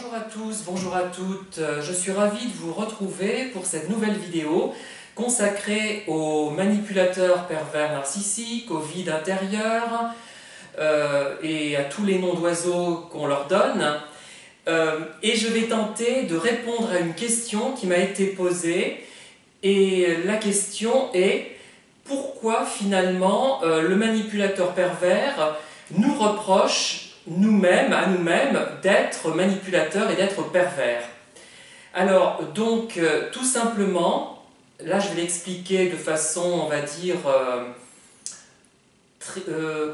Bonjour à tous, bonjour à toutes, je suis ravi de vous retrouver pour cette nouvelle vidéo consacrée aux manipulateurs pervers narcissiques, au vide intérieur et à tous les noms d'oiseaux qu'on leur donne. Et je vais tenter de répondre à une question qui m'a été posée, et la question est: pourquoi finalement le manipulateur pervers nous reproche à nous-mêmes d'être manipulateurs et d'être pervers? Alors, donc, tout simplement, là je vais l'expliquer de façon, on va dire,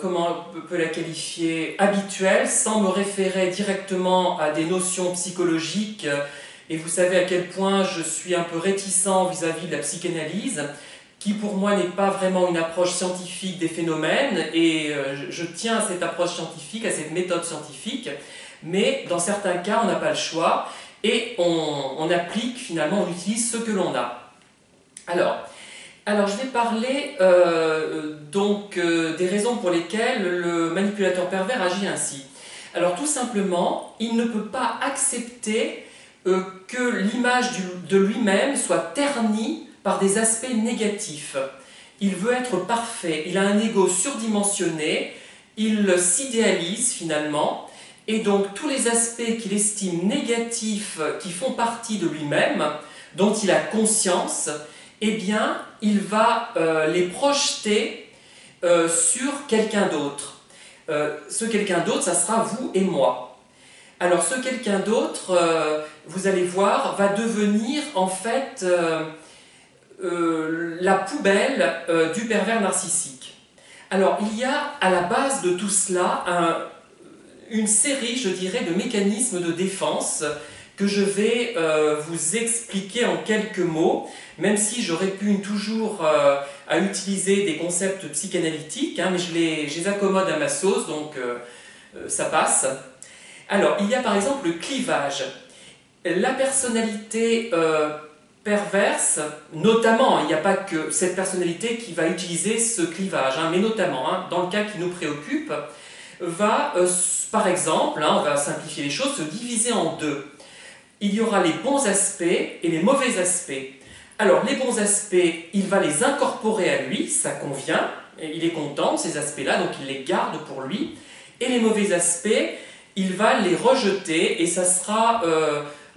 comment on peut la qualifier, habituelle, sans me référer directement à des notions psychologiques. Et vous savez à quel point je suis un peu réticent vis-à-vis de la psychanalyse, qui pour moi n'est pas vraiment une approche scientifique des phénomènes, et je tiens à cette approche scientifique, à cette méthode scientifique, mais dans certains cas on n'a pas le choix, et on applique finalement, on utilise ce que l'on a. Alors je vais parler des raisons pour lesquelles le manipulateur pervers agit ainsi. Alors tout simplement, il ne peut pas accepter que l'image de lui-même soit ternie par des aspects négatifs. Il veut être parfait, il a un ego surdimensionné, il s'idéalise finalement, et donc tous les aspects qu'il estime négatifs, qui font partie de lui-même, dont il a conscience, eh bien, il va les projeter sur quelqu'un d'autre. Ce quelqu'un d'autre, ça sera vous et moi. Alors ce quelqu'un d'autre, vous allez voir, va devenir en fait la poubelle du pervers narcissique. Alors il y a à la base de tout cela une série, je dirais, de mécanismes de défense que je vais vous expliquer en quelques mots, même si j'aurais pu toujours à utiliser des concepts psychanalytiques, mais je les accommode à ma sauce, donc ça passe. Alors, il y a par exemple le clivage. La personnalité perverse, notamment, il n'y a pas que cette personnalité qui va utiliser ce clivage, mais notamment, dans le cas qui nous préoccupe, va, par exemple, on va simplifier les choses, se diviser en deux. Il y aura les bons aspects et les mauvais aspects. Alors, les bons aspects, il va les incorporer à lui, ça convient, il est content de ces aspects-là, donc il les garde pour lui. Et les mauvais aspects, il va les rejeter, et ça sera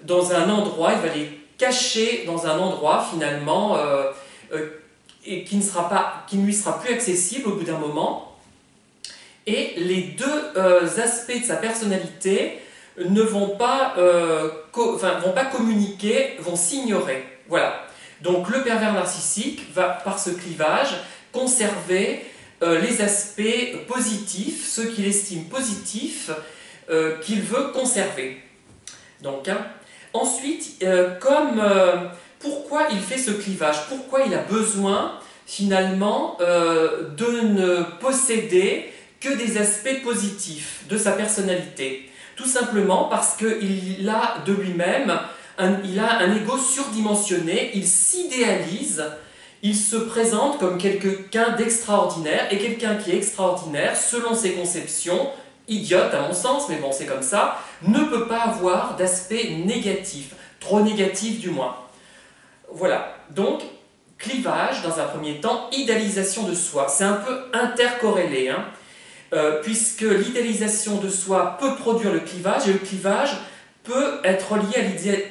dans un endroit, il va les cacher dans un endroit finalement et qui ne lui sera plus accessible au bout d'un moment. Et les deux aspects de sa personnalité ne vont pas communiquer, vont s'ignorer. Voilà. Donc le pervers narcissique va, par ce clivage, conserver les aspects positifs, ceux qu'il estime positifs, qu'il veut conserver. Donc, ensuite, pourquoi il fait ce clivage? Pourquoi il a besoin, finalement, de ne posséder que des aspects positifs de sa personnalité? Tout simplement parce qu'il a de lui-même, il a un ego surdimensionné, il s'idéalise, il se présente comme quelqu'un d'extraordinaire, et quelqu'un qui est extraordinaire, selon ses conceptions, idiote à mon sens, mais bon c'est comme ça, ne peut pas avoir d'aspect négatif, trop négatif du moins. Voilà, donc clivage dans un premier temps, idéalisation de soi, c'est un peu intercorrélé, puisque l'idéalisation de soi peut produire le clivage, et le clivage peut être lié à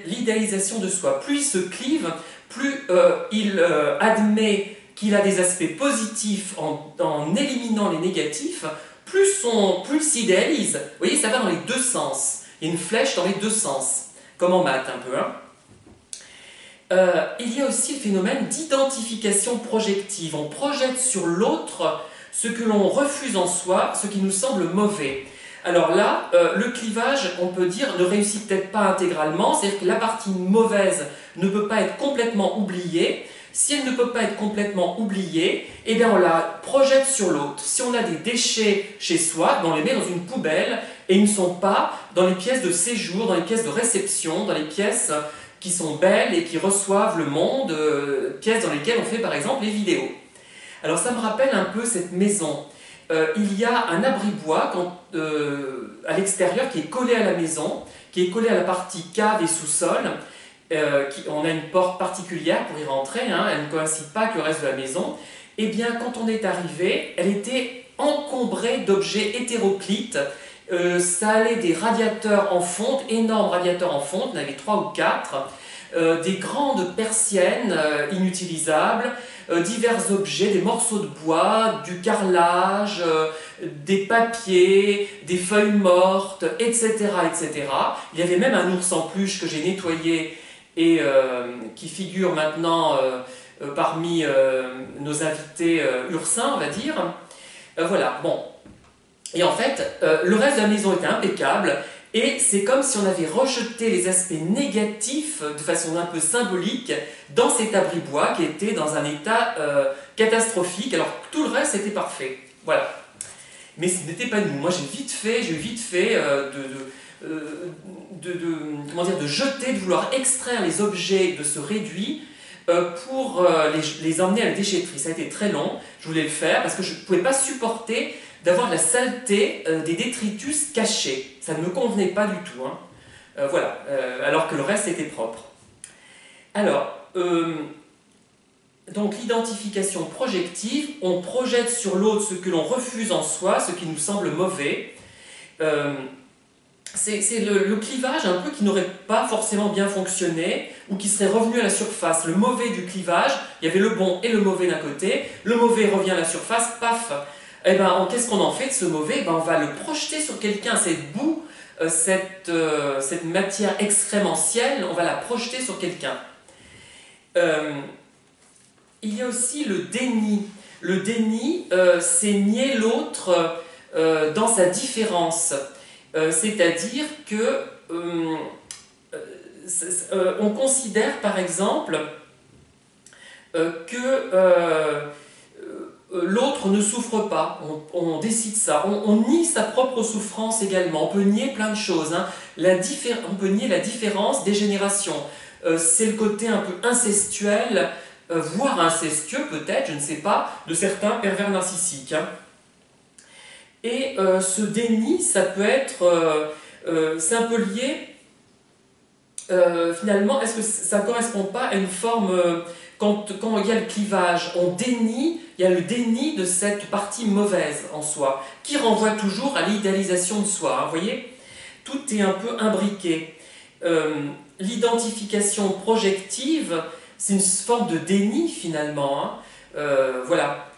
l'idéalisation de soi. Plus il se clive, plus il admet qu'il a des aspects positifs en éliminant les négatifs, plus il s'idéalise. Vous voyez, ça va dans les deux sens. Il y a une flèche dans les deux sens, comme en maths un peu. Il y a aussi le phénomène d'identification projective. On projette sur l'autre ce que l'on refuse en soi, ce qui nous semble mauvais. Alors là, le clivage, on peut dire, ne réussit peut-être pas intégralement, c'est-à-dire que la partie mauvaise ne peut pas être complètement oubliée. Si elle ne peut pas être complètement oubliée, eh bien on la projette sur l'autre. Si on a des déchets chez soi, on les met dans une poubelle, et ils ne sont pas dans les pièces de séjour, dans les pièces de réception, dans les pièces qui sont belles et qui reçoivent le monde, pièces dans lesquelles on fait par exemple les vidéos. Alors ça me rappelle un peu cette maison. il y a un abri-bois à l'extérieur qui est collé à la maison, qui est collé à la partie cave et sous-sol. On a une porte particulière pour y rentrer, hein, elle ne coïncide pas avec le reste de la maison. Eh bien, quand on est arrivé, elle était encombrée d'objets hétéroclites. Ça allait des radiateurs en fonte, énormes radiateurs en fonte, il y en avait 3 ou 4, des grandes persiennes inutilisables, divers objets, des morceaux de bois, du carrelage, des papiers, des feuilles mortes, etc., etc. Il y avait même un ours en peluche que j'ai nettoyé et qui figure maintenant parmi nos invités ursins, on va dire. Voilà, bon. Et en fait, le reste de la maison était impeccable, et c'est comme si on avait rejeté les aspects négatifs de façon un peu symbolique dans cet abri-bois qui était dans un état catastrophique, alors que tout le reste était parfait. Voilà. Mais ce n'était pas nous. Moi, j'ai eu vite fait de jeter, de vouloir extraire les objets de ce réduit pour les emmener à la déchetterie. Ça a été très long, je voulais le faire parce que je ne pouvais pas supporter d'avoir la saleté des détritus cachés. Ça ne me convenait pas du tout. Hein. Voilà, alors que le reste était propre. Alors, donc l'identification projective, on projette sur l'autre ce que l'on refuse en soi, ce qui nous semble mauvais. C'est le clivage un peu qui n'aurait pas forcément bien fonctionné ou qui serait revenu à la surface. Le mauvais du clivage, il y avait le bon et le mauvais d'un côté, le mauvais revient à la surface, paf. Eh ben, qu'est-ce qu'on en fait de ce mauvais? Ben, on va le projeter sur quelqu'un, cette boue, cette matière excrémentielle, on va la projeter sur quelqu'un. Il y a aussi le déni. Le déni, c'est nier l'autre dans sa différence. C'est-à-dire que on considère par exemple que l'autre ne souffre pas, on décide ça, on nie sa propre souffrance également, on peut nier plein de choses, hein. On peut nier la différence des générations, c'est le côté un peu incestuel, voire incestueux peut-être, je ne sais pas, de certains pervers narcissiques. Hein. Et ce déni, ça peut être, c'est un peu lié, finalement, est-ce que ça ne correspond pas à une forme, quand il y a le clivage, on dénie, il y a le déni de cette partie mauvaise en soi, qui renvoie toujours à l'idéalisation de soi, hein, vous voyez, tout est un peu imbriqué. L'identification projective, c'est une forme de déni finalement, hein, voilà.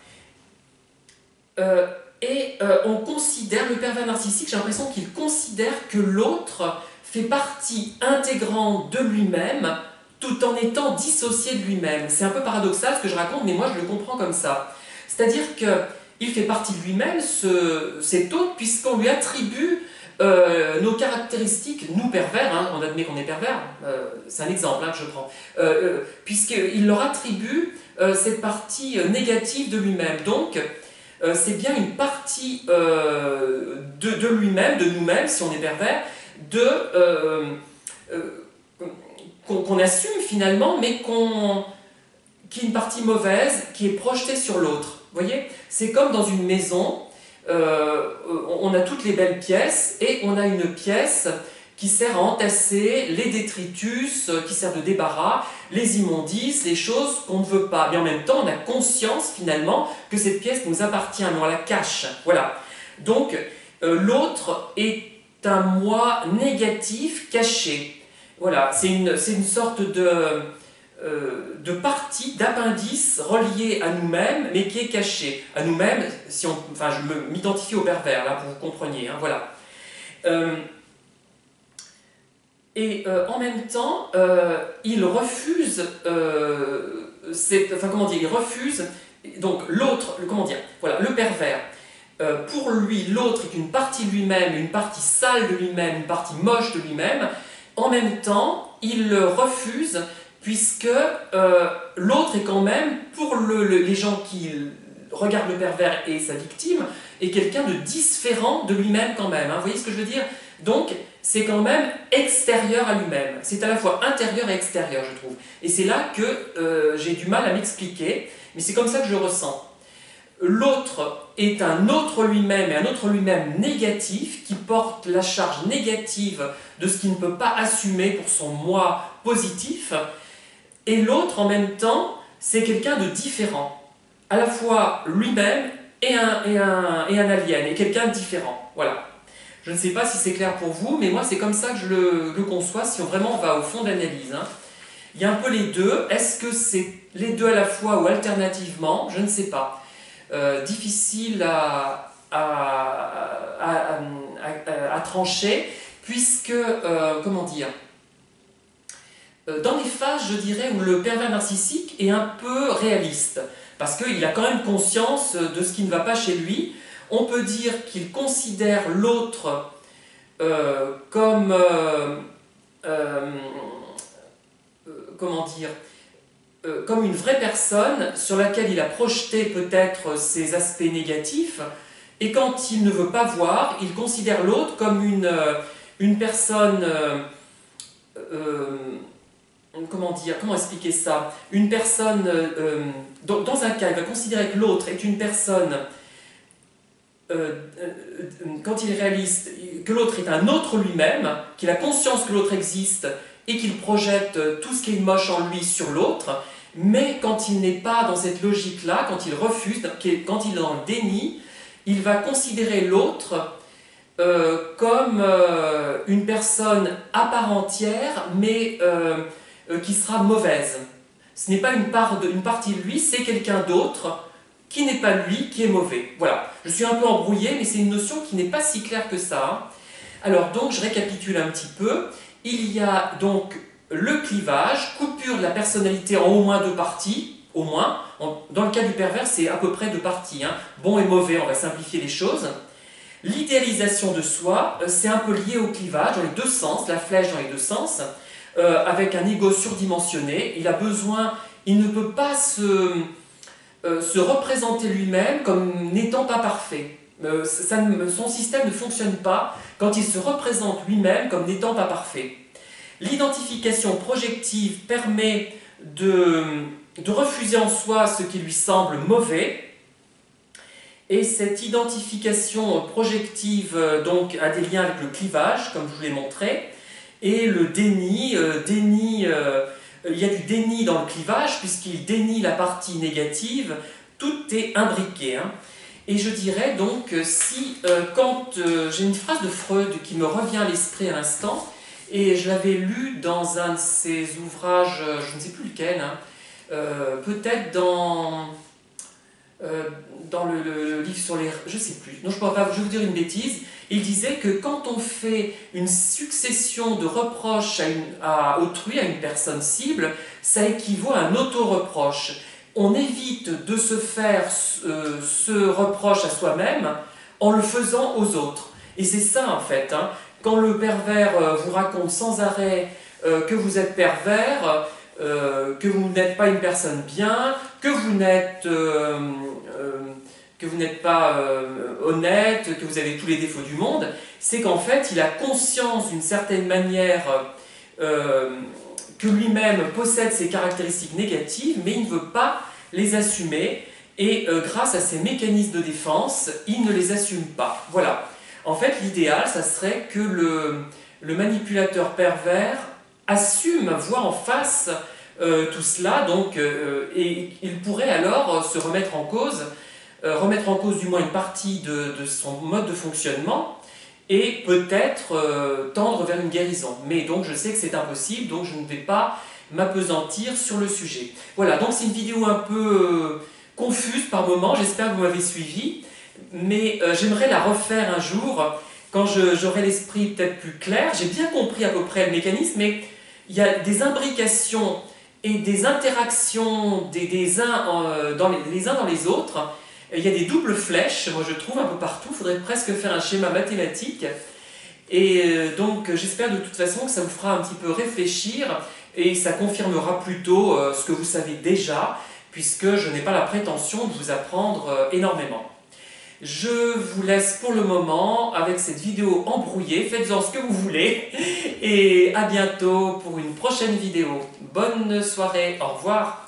On considère, le pervers narcissique, j'ai l'impression qu'il considère que l'autre fait partie intégrante de lui-même tout en étant dissocié de lui-même. C'est un peu paradoxal ce que je raconte, mais moi je le comprends comme ça. C'est-à-dire qu'il fait partie de lui-même, cet autre, puisqu'on lui attribue nos caractéristiques, nous pervers, hein, on admet qu'on est pervers, c'est un exemple hein, que je prends, puisqu'il leur attribue cette partie négative de lui-même. Donc, c'est bien une partie de lui-même, de nous-mêmes, si on est pervers, qu'on assume finalement, mais qui est une partie mauvaise, qui est projetée sur l'autre. Vous voyez, c'est comme dans une maison, on a toutes les belles pièces, et on a une pièce qui sert à entasser les détritus, qui sert de débarras, les immondices, les choses qu'on ne veut pas. Mais en même temps, on a conscience finalement que cette pièce nous appartient, mais on la cache. Voilà. Donc, l'autre est un moi négatif caché. Voilà, c'est une sorte de partie, d'appendice relié à nous-mêmes, mais qui est caché. À nous-mêmes, si enfin, je m'identifie au pervers, là, pour que vous compreniez. Hein, voilà. En même temps, il refuse, enfin comment dire, il refuse, donc l'autre, comment dire, voilà, le pervers, pour lui, l'autre est une partie de lui-même, une partie sale de lui-même, une partie moche de lui-même, en même temps, il le refuse, puisque l'autre est quand même, pour les gens qui regardent le pervers et sa victime, est quelqu'un de différent de lui-même quand même, hein, vous voyez ce que je veux dire? Donc, c'est quand même extérieur à lui-même. C'est à la fois intérieur et extérieur, je trouve. Et c'est là que j'ai du mal à m'expliquer, mais c'est comme ça que je le ressens. L'autre est un autre lui-même, et un autre lui-même négatif, qui porte la charge négative de ce qu'il ne peut pas assumer pour son moi positif. Et l'autre, en même temps, c'est quelqu'un de différent. À la fois lui-même et un alien, et quelqu'un de différent. Voilà. Je ne sais pas si c'est clair pour vous, mais moi c'est comme ça que je le conçois, si on vraiment va au fond d'analyse. Hein. Il y a un peu les deux. Est-ce que c'est les deux à la fois ou alternativement? Je ne sais pas. Difficile à trancher, puisque, comment dire, dans les phases, je dirais, où le pervers narcissique est un peu réaliste, parce qu'il a quand même conscience de ce qui ne va pas chez lui. On peut dire qu'il considère l'autre comme, comment dire, comme une vraie personne sur laquelle il a projeté peut-être ses aspects négatifs, et quand il ne veut pas voir, il considère l'autre comme une personne, comment dire, comment expliquer ça, une personne, dans un cas, il va considérer que l'autre est une personne, quand il est réaliste, que l'autre est un autre lui-même, qu'il a conscience que l'autre existe, et qu'il projette tout ce qui est moche en lui sur l'autre, mais quand il n'est pas dans cette logique-là, quand il refuse, quand il est dans le déni, il va considérer l'autre comme une personne à part entière, mais qui sera mauvaise. Ce n'est pas une partie de lui, c'est quelqu'un d'autre qui n'est pas lui, qui est mauvais. Voilà, je suis un peu embrouillé, mais c'est une notion qui n'est pas si claire que ça. Hein. Alors donc, je récapitule un petit peu. Il y a donc le clivage, coupure de la personnalité en au moins deux parties, au moins. Dans le cas du pervers, c'est à peu près deux parties. Hein. Bon et mauvais, on va simplifier les choses. L'idéalisation de soi, c'est un peu lié au clivage, dans les deux sens, la flèche dans les deux sens, avec un ego surdimensionné. Il a besoin, il ne peut pas se représenter lui-même comme n'étant pas parfait. Son système ne fonctionne pas quand il se représente lui-même comme n'étant pas parfait. L'identification projective permet de refuser en soi ce qui lui semble mauvais, et cette identification projective donc, a des liens avec le clivage, comme je vous l'ai montré, et le déni, il y a du déni dans le clivage, puisqu'il dénie la partie négative, tout est imbriqué. Hein. Et je dirais donc, si, j'ai une phrase de Freud qui me revient à l'esprit à l'instant, et je l'avais lu dans un de ses ouvrages, je ne sais plus lequel, hein, peut-être dans le livre sur les... Je ne sais plus, non, je pourrais pas, je vais vous dire une bêtise. Il disait que quand on fait une succession de reproches à autrui, à une personne cible, ça équivaut à un auto-reproche. On évite de se faire ce reproche à soi-même en le faisant aux autres. Et c'est ça en fait. Hein. Quand le pervers vous raconte sans arrêt que vous êtes pervers, que vous n'êtes pas une personne bien, que vous n'êtes pas honnête, que vous avez tous les défauts du monde, c'est qu'en fait il a conscience d'une certaine manière que lui-même possède ses caractéristiques négatives, mais il ne veut pas les assumer, et grâce à ses mécanismes de défense, il ne les assume pas. Voilà. En fait, l'idéal, ça serait que le manipulateur pervers assume, voit en face tout cela, donc, et il pourrait alors se remettre en cause du moins une partie de son mode de fonctionnement, et peut-être tendre vers une guérison. Mais donc je sais que c'est impossible, donc je ne vais pas m'appesantir sur le sujet. Voilà, donc c'est une vidéo un peu confuse par moments, j'espère que vous m'avez suivi, mais j'aimerais la refaire un jour, quand j'aurai l'esprit peut-être plus clair. J'ai bien compris à peu près le mécanisme, mais il y a des imbrications et des interactions les uns dans les autres. Il y a des doubles flèches, moi je trouve un peu partout, il faudrait presque faire un schéma mathématique. Et donc j'espère de toute façon que ça vous fera un petit peu réfléchir, et ça confirmera plutôt ce que vous savez déjà, puisque je n'ai pas la prétention de vous apprendre énormément. Je vous laisse pour le moment avec cette vidéo embrouillée, faites-en ce que vous voulez, et à bientôt pour une prochaine vidéo. Bonne soirée, au revoir.